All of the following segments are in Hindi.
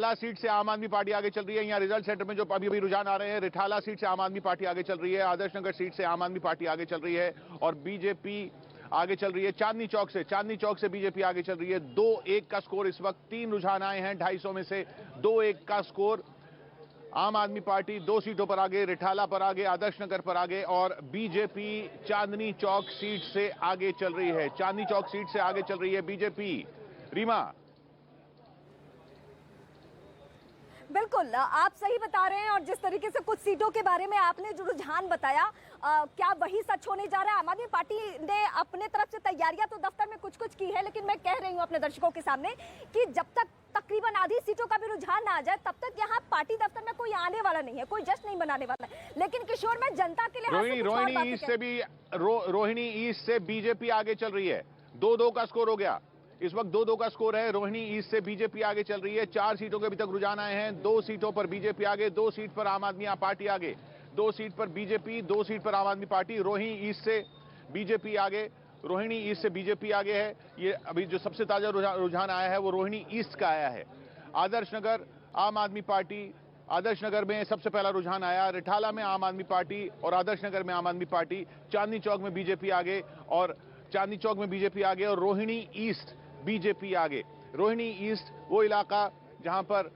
रिठाला सीट से आम आदमी पार्टी आगे चल रही है। यहाँ रिजल्ट सेंटर में जो अभी रुझान आ रहे हैं, रिठाला सीट से आम आदमी पार्टी आगे चल रही है, आदर्श नगर सीट से आम आदमी पार्टी आगे चल रही है और बीजेपी आगे चल रही है। चांदनी चौक से बीजेपी आगे चल रही है। 2-1 का स्कोर इस वक्त। 3 रुझान आए हैं 250 में से 2-1 का स्कोर। आम आदमी पार्टी 2 सीटों पर आगे, रिठाला पर आगे, आदर्श नगर पर आगे और बीजेपी चांदनी चौक सीट से आगे चल रही है। चांदनी चौक सीट से आगे चल रही है बीजेपी। रीमा, बिल्कुल आप सही बता रहे हैं और जिस तरीके से कुछ सीटों के बारे में आपने जो रुझान बताया, क्या वही सच होने जा रहा है? आम आदमी पार्टी ने अपने तरफ से तैयारियां तो दफ्तर में कुछ की है, लेकिन मैं कह रही हूं अपने दर्शकों के सामने कि जब तक तकरीबन आधी सीटों का भी रुझान ना आ जाए तब तक यहाँ पार्टी दफ्तर में कोई आने वाला नहीं है, कोई जश्न नहीं मनाने वाला है। लेकिन किशोर, मैं जनता के लिए रोहिणी ईस्ट से बीजेपी आगे चल रही है। 2-2 का स्कोर हो गया। इस वक्त 2-2 का स्कोर है। रोहिणी ईस्ट से बीजेपी आगे चल रही है। 4 सीटों के अभी तक रुझान आए हैं। 2 सीटों पर बीजेपी आगे, 2 सीट पर आम आदमी पार्टी आगे, 2 सीट पर बीजेपी, 2 सीट पर आम आदमी पार्टी। रोहिणी ईस्ट से बीजेपी आगे, रोहिणी ईस्ट से बीजेपी आगे है। ये अभी जो सबसे ताजा रुझान आया है वो रोहिणी ईस्ट का आया है। आदर्श नगर आम आदमी पार्टी, आदर्श नगर में सबसे पहला रुझान आया। रिठाला में आम आदमी पार्टी और आदर्श नगर में आम आदमी पार्टी। चांदनी चौक में बीजेपी आगे और रोहिणी ईस्ट बीजेपी आगे। रोहिणी ईस्ट वो इलाका जहां पर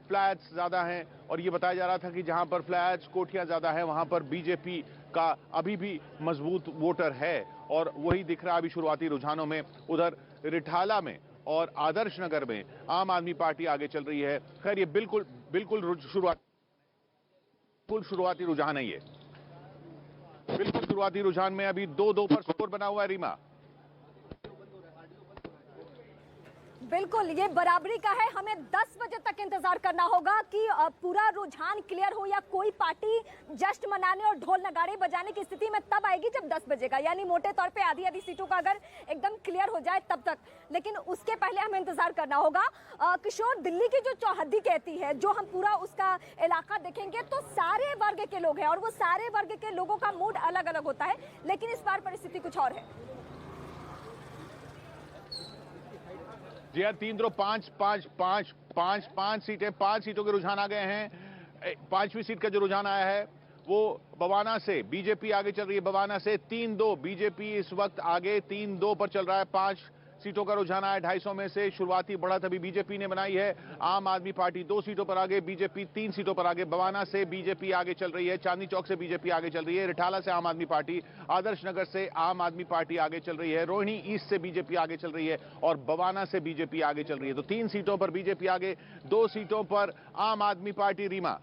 फ्लैट्स ज्यादा हैं और ये बताया जा रहा था कि जहां पर फ्लैट्स, कोठियां ज्यादा हैं वहां पर बीजेपी का अभी भी मजबूत वोटर है और वही दिख रहा है अभी शुरुआती रुझानों में। उधर रिठाला में और आदर्श नगर में आम आदमी पार्टी आगे चल रही है। खैर ये बिल्कुल शुरुआती रुझान है। ये बिल्कुल शुरुआती रुझान में अभी 2-2 पर स्कोर बना हुआ है। रीमा, बिल्कुल ये बराबरी का है। हमें 10 बजे तक इंतजार करना होगा कि पूरा रुझान क्लियर हो या कोई पार्टी जश्न मनाने और ढोल नगाड़े बजाने की स्थिति में तब आएगी जब 10 बजेगा, यानी मोटे तौर पे आधी सीटों का अगर एकदम क्लियर हो जाए तब तक। लेकिन उसके पहले हमें इंतजार करना होगा। किशोर, दिल्ली की जो चौहद्दी कहती है, जो हम पूरा उसका इलाका देखेंगे तो सारे वर्ग के लोग हैं और वो सारे वर्ग के लोगों का मूड अलग अलग होता है, लेकिन इस बार परिस्थिति कुछ और है। जी हाँ, 5 सीटें, 5 सीटों के रुझान आ गए हैं। 5वीं सीट का जो रुझान आया है वो बवाना से बीजेपी आगे चल रही है। बवाना से 3-2 बीजेपी इस वक्त आगे 3-2 पर चल रहा है। 5 सीटों का रुझान आया 250 में से। शुरुआती बढ़त अभी बीजेपी ने बनाई है। आम आदमी पार्टी 2 सीटों पर आगे, बीजेपी 3 सीटों पर आगे। बवाना से बीजेपी आगे चल रही है। चांदनी चौक से बीजेपी आगे चल रही है। रिठाला से आम आदमी पार्टी, आदर्श नगर से आम आदमी पार्टी आगे चल रही है। रोहिणी ईस्ट से बीजेपी आगे चल रही है और बवाना से बीजेपी आगे चल रही है। तो 3 सीटों पर बीजेपी आगे, 2 सीटों पर आम आदमी पार्टी। रीमा,